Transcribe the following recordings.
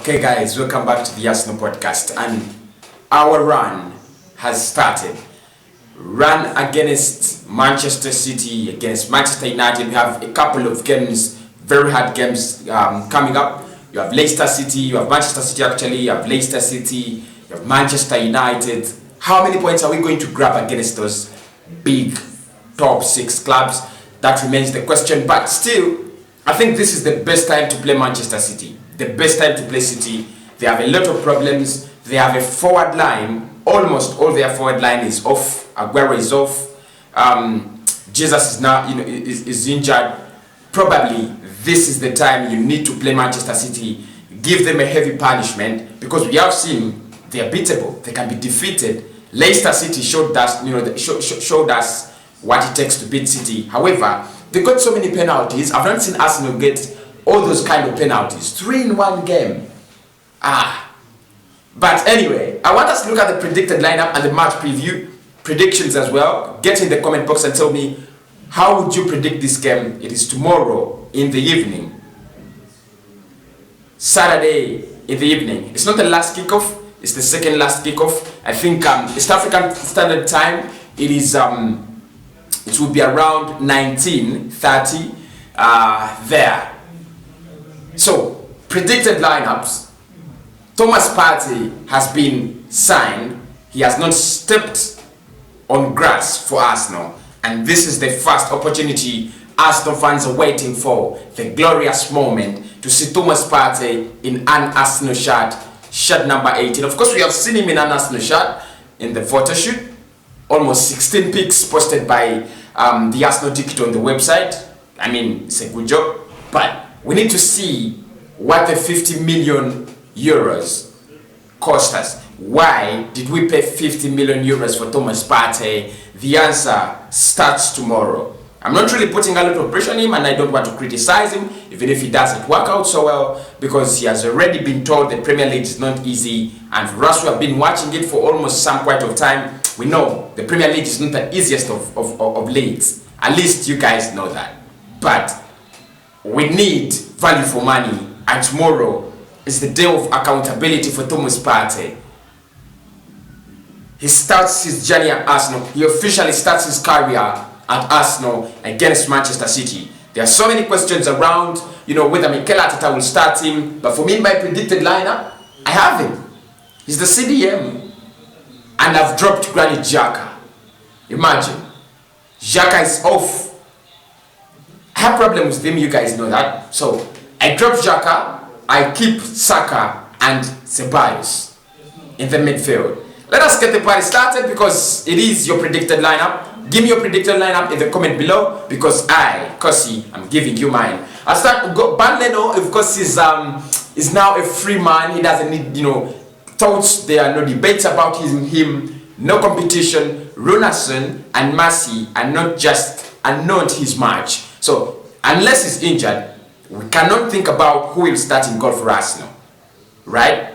Okay guys, welcome back to the Arsenal podcast, and our run has started. Run against Manchester City, against Manchester United. We have a couple of games, very hard games coming up. You have Leicester City, you have Manchester City actually, you have Leicester City, you have Manchester United. How many points are we going to grab against those big top 6 clubs? That remains the question, but still, I think this is the best time to play Manchester City. The best time to play City. They have a lot of problems. They have a forward line. Almost all their forward line is off. Aguero is off. Jesus is now, is injured. Probably this is the time you need to play Manchester City. Give them a heavy punishment, because we have seen they are beatable. They can be defeated. Leicester City showed us, showed us what it takes to beat City. However, they got so many penalties. I've not seen Arsenal get all those kind of penalties. 3 in one game. But anyway, I want us to look at the predicted lineup and the match preview predictions as well. Get in the comment box and tell me, how would you predict this game? It is tomorrow in the evening. Saturday in the evening. It's not the last kickoff. It's the second last kickoff. I think East African Standard Time. It is it will be around 19:30 there. So, predicted lineups. Thomas Partey has been signed. He has not stepped on grass for Arsenal. And this is the first opportunity Arsenal fans are waiting for. The glorious moment to see Thomas Partey in an Arsenal shirt number 18. Of course, we have seen him in an Arsenal shirt in the photo shoot. Almost 16 pics posted by the Arsenal ticket on the website. I mean, it's a good job. But we need to see what the 50 million euros cost us. Why did we pay 50 million euros for Thomas Partey? The answer starts tomorrow. I'm not really putting a lot of pressure on him, and I don't want to criticize him, even if he doesn't work out so well, because he has already been told the Premier League is not easy. And for us who have been watching it for almost some quite of time, we know the Premier League is not the easiest of leagues. At least you guys know that. But we need value for money, and tomorrow is the day of accountability for Thomas Partey. He starts his journey at Arsenal. He officially starts his career at Arsenal against Manchester City. There are so many questions around, whether Mikel Arteta will start him. But for me, my predicted lineup, I have him. He's the CDM. And I've dropped Granit Xhaka. Imagine. Xhaka is off. I have problems with him, you guys know that. So, I drop Xhaka, I keep Saka and Ceballos in the midfield. Let us get the party started, because it is your predicted lineup. Give me your predicted lineup in the comment below, because I, Kosi, am giving you mine. I'll start. Banleno, of course, is now a free man. He doesn't need, thoughts. There are no debates about him. No competition. Runarsson and Massey are not his match. So, unless he's injured, we cannot think about who will start in goal for Arsenal, right?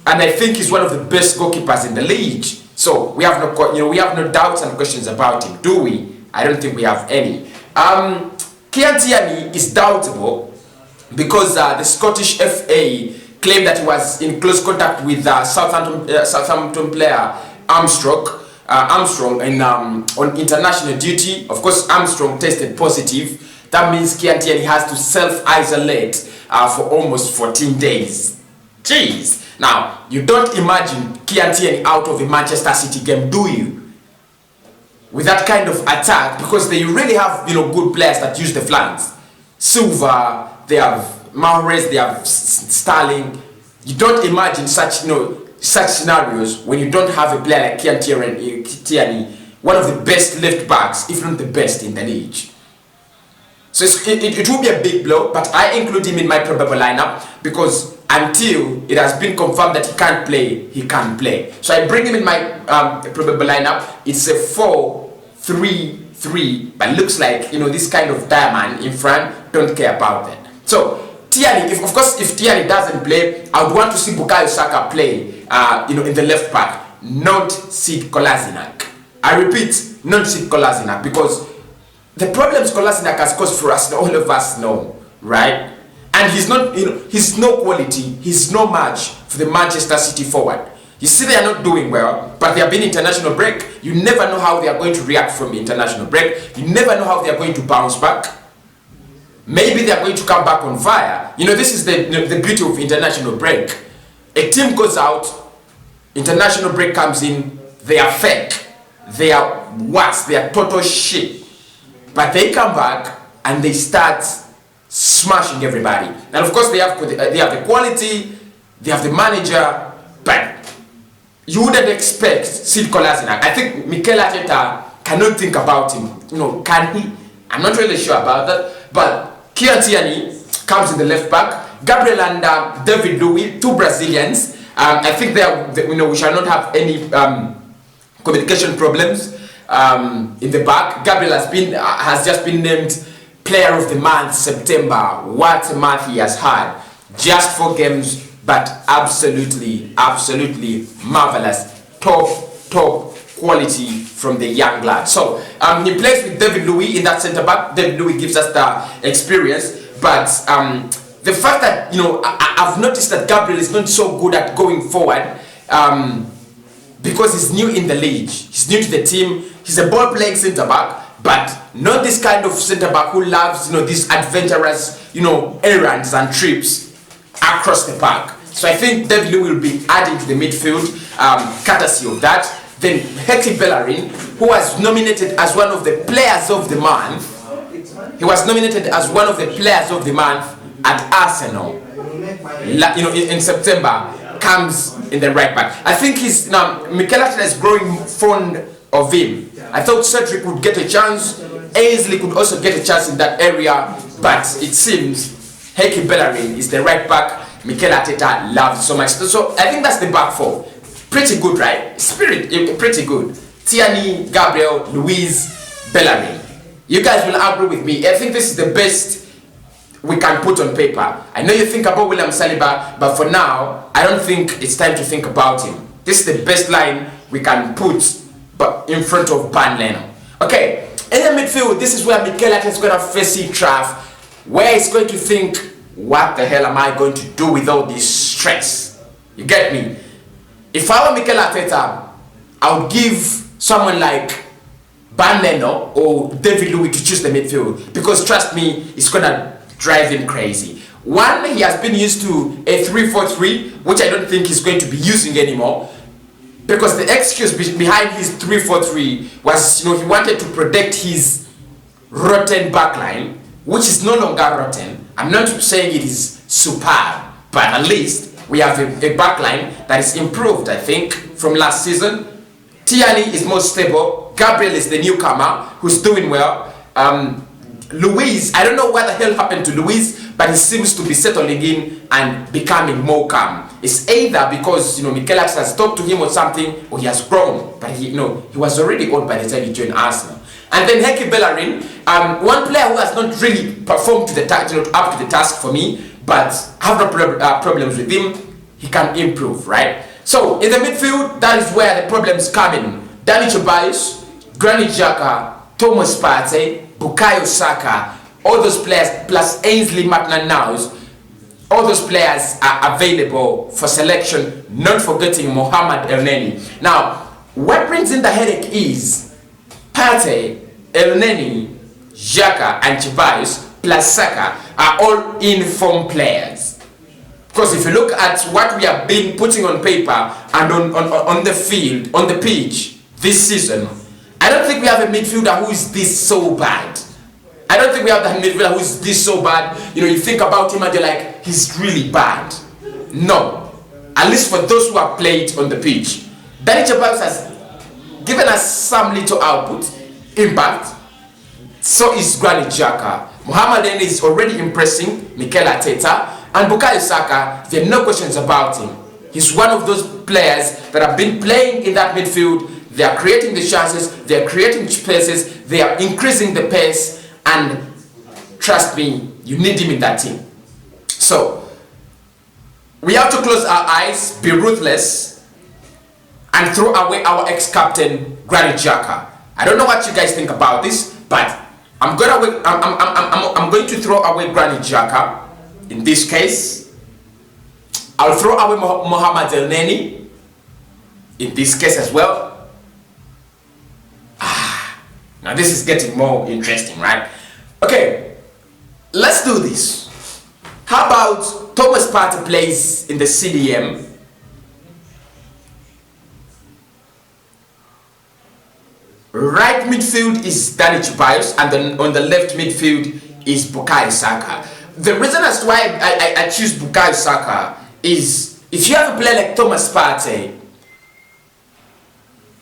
And I think he's one of the best goalkeepers in the league. So we have no doubts and questions about him, do we? I don't think we have any. Tierney is doubtable because the Scottish FA claimed that he was in close contact with Southampton player Armstrong on international duty. Of course, Armstrong tested positive. That means Tierney has to self-isolate for almost 14 days. Jeez. Now, you don't imagine Tierney out of a Manchester City game, do you? With that kind of attack, because they really have, good players that use the flanks. Silva, they have Mahrez, they have Sterling. You don't imagine such scenarios when you don't have a player like Tierney, one of the best left backs, if not the best in the league. So it will be a big blow, but I include him in my probable lineup, because until it has been confirmed that he can't play, he can't play. So I bring him in my probable lineup. It's a 4-3-3, but looks like, this kind of diamond in front, don't care about that. So Tierney, if Tierney doesn't play, I would want to see Bukayo Saka play, in the left back, not Sead Kolasinac. I repeat, not Sead Kolasinac, because the problems Kolasinac has caused for us, all of us know, right? And he's not, he's no quality, he's no match for the Manchester City forward. You see, they are not doing well, but they have been international break. You never know how they are going to react from the international break. You never know how they are going to bounce back. Maybe they are going to come back on fire. This is the beauty of international break. A team goes out, international break comes in, they are fake. They are worse, they are total shit. But they come back and they start smashing everybody. And of course they have the quality, they have the manager, but you wouldn't expect Sid Kolasinac. I think Mikel Arteta cannot think about him. Can he? I'm not really sure about that. But Kieran Tierney comes in the left back. Gabriel and David Luiz, two Brazilians. I think we shall not have any communication problems in the back. Gabriel has just been named Player of the Month September. What a month he has had! Just 4 games, but absolutely marvelous. Top quality from the young lad. So he plays with David Luiz in that centre back. David Luiz gives us the experience, but the fact that I've noticed that Gabriel is not so good at going forward because he's new in the league. He's new to the team. He's a ball playing centre back, but not this kind of centre back who loves these adventurous errands and trips across the park. So I think David Luiz will be adding to the midfield, courtesy of that. Then Hector Bellerin, who was nominated as one of the players of the month. He was nominated as one of the players of the month at Arsenal. In September, comes in the right back. I think Mikel Arteta is growing fond of him. I thought Cedric would get a chance. Ainsley could also get a chance in that area, but it seems Hector Bellerin is the right back Mikel Arteta loves so much. So I think that's the back four. Pretty good, right? Spirit, pretty good. Tierney, Gabriel, Luiz, Bellerin. You guys will agree with me. I think this is the best we can put on paper. I know you think about William Saliba, but for now, I don't think it's time to think about him. This is the best line we can put in front of Ban Leno. Okay, in the midfield, this is where Mikel Arteta is going to face Traff, where he's going to think, what the hell am I going to do with all this stress? You get me? If I were Mikel Arteta, I would give someone like Ban Leno or David Luiz to choose the midfield, because trust me, it's going to drive him crazy. One, he has been used to a 3-4-3, which I don't think he's going to be using anymore, because the excuse behind his 3-4-3 was, he wanted to protect his rotten backline, which is no longer rotten. I'm not saying it is superb, but at least we have a backline that is improved, I think, from last season. Tierney is more stable. Gabriel is the newcomer who's doing well. Luiz, I don't know what the hell happened to Luiz, but he seems to be settling in and becoming more calm. It's either because Mikel Arteta has talked to him or something, or he has grown. But he was already old by the time he joined Arsenal. And then Hector Bellerin, one player who has not really performed up to the task for me, but I have no problems with him. He can improve, right? So in the midfield, that is where the problems come in. Dani Ceballos, Granit Xhaka, Thomas Partey, Bukayo Saka, all those players, plus Ainsley Maitland-Niles, all those players are available for selection, not forgetting Mohamed Elneny. Now, what brings in the headache is Partey, Elneny, Xhaka, and Ceballos, plus Saka are all in-form players. Because if you look at what we have been putting on paper and on the field, on the pitch this season, I don't think we have a midfielder who is this so bad. I don't think we have that midfielder who is this so bad. You think about him and you're like, he's really bad. No. At least for those who have played on the pitch. Dani Ceballos has given us some little output, impact. So is Granit Xhaka. Mohamed Elneny is already impressing Mikel Arteta. And Bukayo Saka, there are no questions about him. He's one of those players that have been playing in that midfield. They are creating the chances, they are creating spaces, they are increasing the pace, and trust me, you need him in that team. So, we have to close our eyes, be ruthless, and throw away our ex-captain, Granit Xhaka. I don't know what you guys think about this, but I'm going to throw away Granit Xhaka. in this case, I'll throw away Mohamed El Neni in this case as well. Now this is getting more interesting, right? Okay, let's do this. How about Thomas Partey plays in the CDM? Right midfield is Dani Ceballos, and then on the left midfield is Bukayo Saka. The reason as to why I choose Bukayo Saka is if you have a player like Thomas Partey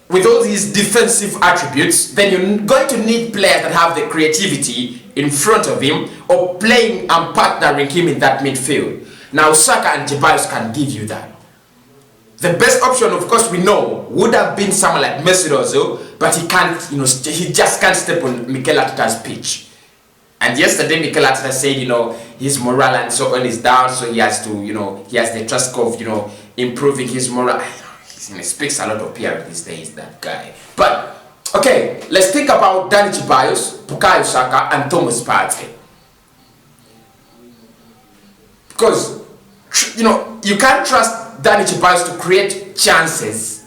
with all these defensive attributes, then you're going to need players that have the creativity in front of him or playing and partnering him in that midfield. Now Saka and Ceballos can give you that. The best option, of course, we know would have been someone like Mesut Ozil, but he can't, he just can't step on Mikel Arteta's pitch. And yesterday, Mikel Arteta said, his morale and so on is down, so he has to, he has the task of, improving his morale. He speaks a lot of PR these days, that guy. But okay, let's think about Dani Ceballos, Bukayo Saka, and Thomas Partey. Because you can't trust Dani Ceballos to create chances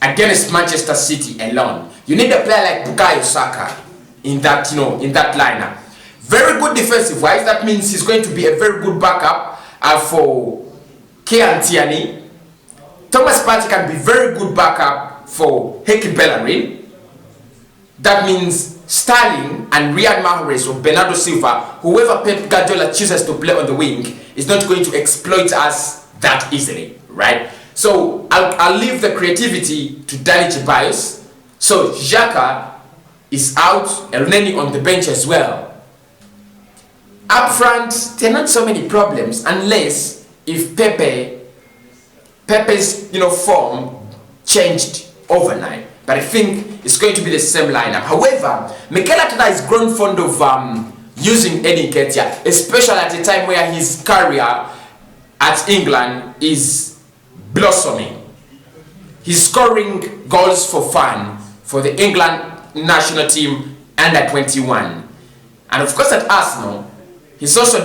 against Manchester City alone. You need a player like Bukayo Saka in that, in that lineup. Very good defensive wise. That means he's going to be a very good backup for Kieran Tierney. Thomas Partey can be very good backup for Heki Bellerin. That means Sterling and Riyad Mahrez or Bernardo Silva, whoever Pep Guardiola chooses to play on the wing, is not going to exploit us that easily, right? So I'll leave the creativity to Dani Ceballos. So Xhaka is out, El Neni on the bench as well. Up front, there are not so many problems unless if Pepe's form changed overnight. But I think it's going to be the same lineup. However, Mikel Arteta has grown fond of using Eddie Nketiah, especially at a time where his career at England is blossoming. He's scoring goals for fun for the England national team under 21. And of course at Arsenal, he's also,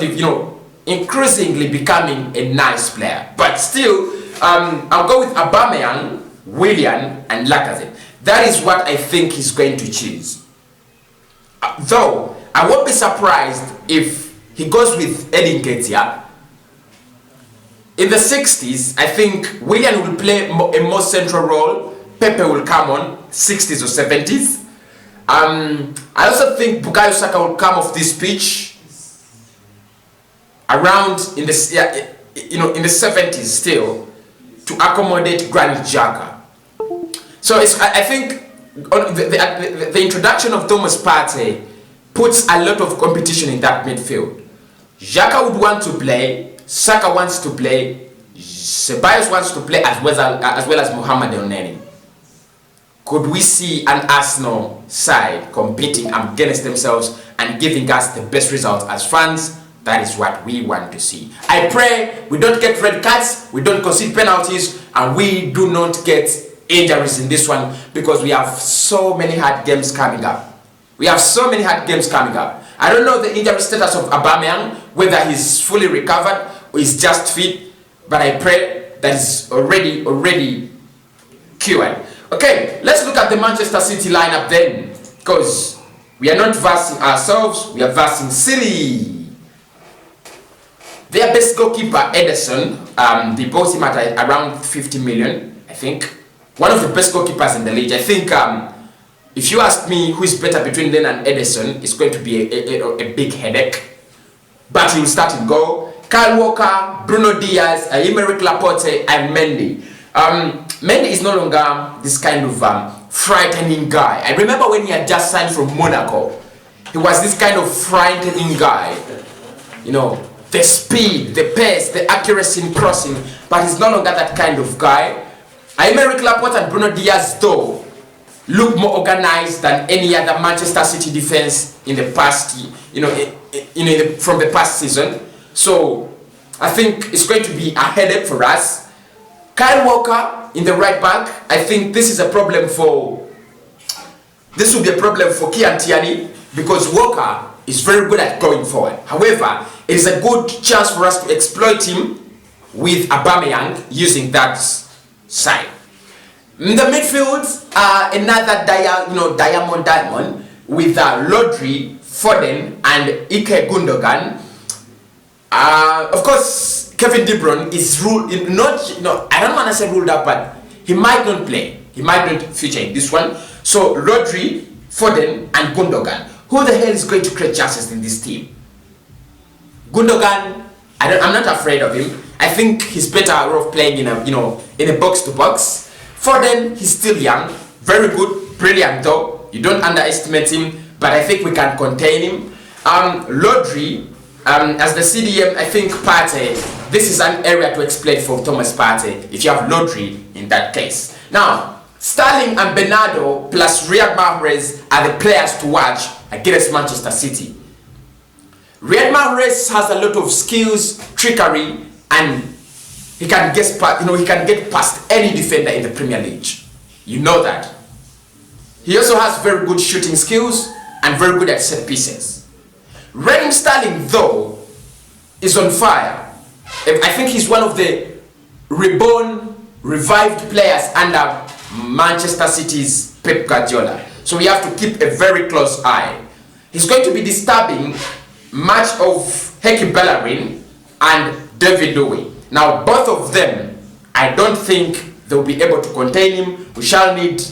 increasingly becoming a nice player. But still, I'll go with Aubameyang, Willian, and Lacazette. That is what I think he's going to choose. Though, I won't be surprised if he goes with Eddie Nketiah. In the 60s, I think Willian will play a more central role. Pepe will come on 60s or 70s. I also think Bukayo Saka will come off this pitch around in the 70s still to accommodate Granit Xhaka. So I think the introduction of Thomas Partey puts a lot of competition in that midfield. Xhaka would want to play, Saka wants to play, Ceballos wants to play as well as Mohamed El Neni. Could we see an Arsenal side competing against themselves and giving us the best result as fans? That is what we want to see. I pray we don't get red cards, we don't concede penalties, and we do not get injuries in this one, because we have so many hard games coming up. We have so many hard games coming up. I don't know the injury status of Aubameyang, whether he's fully recovered or is just fit, but I pray that he's already cured. Okay, let's look at the Manchester City lineup then, because we are not versing ourselves, we are versing City. Their best goalkeeper, Ederson, they bought him at around 50 million, I think. One of the best goalkeepers in the league. I think if you ask me who is better between them and Ederson, it's going to be a big headache. But he will start in goal. Kyle Walker, Bruno Diaz, Aymeric Laporte, and Mendy. Mendy is no longer this kind of frightening guy. I remember when he had just signed from Monaco, he was this kind of frightening guy. The speed, the pace, the accuracy in crossing, but he's no longer that kind of guy. Aymeric Laporte and Bruno Diaz, though, look more organized than any other Manchester City defense in the past, from the past season. So I think it's going to be a headache for us. Kyle Walker in the right back, I think this will be a problem for Kieran Tierney, because Walker is very good at going forward. However, it is a good chance for us to exploit him with Aubameyang using that side. In the midfield, another diamond with Rodri, Foden, and Ike Gundogan. Of course, Kevin De Bruyne is I don't want to say ruled out, but he might not play. He might not feature in this one. So Rodri, Foden, and Gundogan. Who the hell is going to create chances in this team? Gundogan, I'm not afraid of him. I think he's better off playing in a box to box. Foden, he's still young, very good, brilliant though. You don't underestimate him, but I think we can contain him. Rodri, as the CDM, I think Partey, this is an area to exploit for Thomas Partey if you have Rodri in that case. Now, Sterling and Bernardo plus Riyad Mahrez are the players to watch against Manchester City. Riyad Mahrez has a lot of skills, trickery, and he can get past any defender in the Premier League. You know that. He also has very good shooting skills and very good at set pieces. Raheem Sterling, though, is on fire. I think he's one of the revived players under Manchester City's Pep Guardiola. So we have to keep a very close eye. He's going to be disturbing much of Heki Bellerin and David Louis. Now, both of them, I don't think they'll be able to contain him. We shall need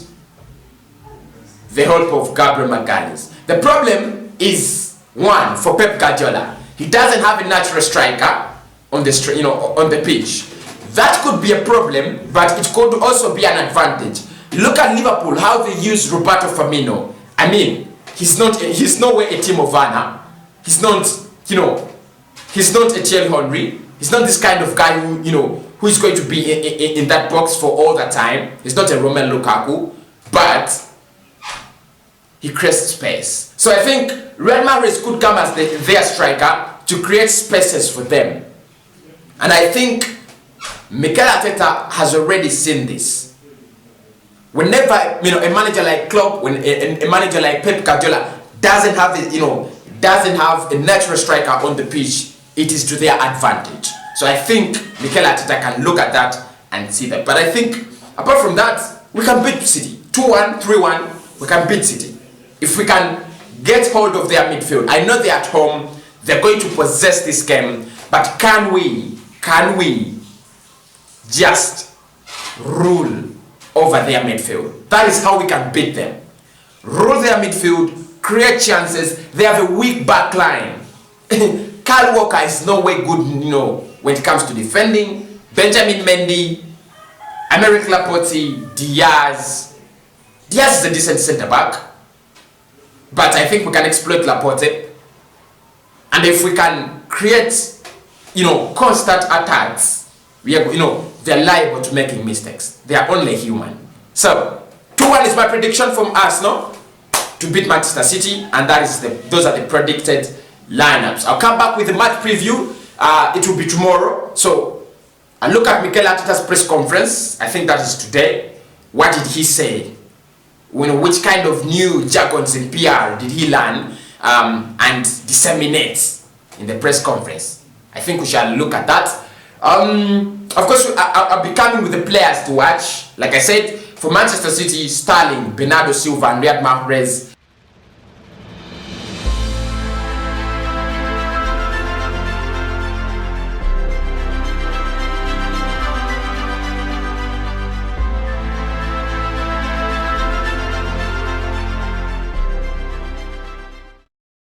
the help of Gabriel Magalhaes. The problem is, one, for Pep Guardiola, he doesn't have a natural striker on the pitch. That could be a problem, but it could also be an advantage. Look at Liverpool, how they use Roberto Firmino. I mean, he's nowhere a Timo Werner. He's not a Thierry Henry. He's not this kind of guy who is going to be in that box for all the time. He's not a Romelu Lukaku, but he creates space. So I think Riyad Mahrez could come as their striker to create spaces for them. And I think Mikel Arteta has already seen this. Whenever a manager like Klopp, when a manager like Pep Guardiola doesn't have a natural striker on the pitch, it is to their advantage. So I think Mikel Arteta can look at that and see that. But I think apart from that, we can beat City 2-1, 3-1. We can beat City if we can get hold of their midfield. I know they're at home, they're going to possess this game, but can we just rule over their midfield? That is how we can beat them. Rule their midfield, create chances. They have a weak back line. Kyle Walker is no way good, when it comes to defending. Benjamin Mendy, Aymeric Laporte, Diaz. Diaz is a decent centre back, but I think we can exploit Laporte. And if we can create, constant attacks, they're liable to making mistakes. They are only human. So 2-1 is my prediction from Arsenal to beat Manchester City, and those are the predicted lineups. I'll come back with the match preview. It will be tomorrow. So I look at Mikel Arteta's press conference. I think that is today. What did he say? Which kind of new jargons in PR did he learn and disseminate in the press conference? I think we shall look at that. Of course, I'll be coming with the players to watch. Like I said, for Manchester City, Sterling, Bernardo Silva, and Riyad Mahrez.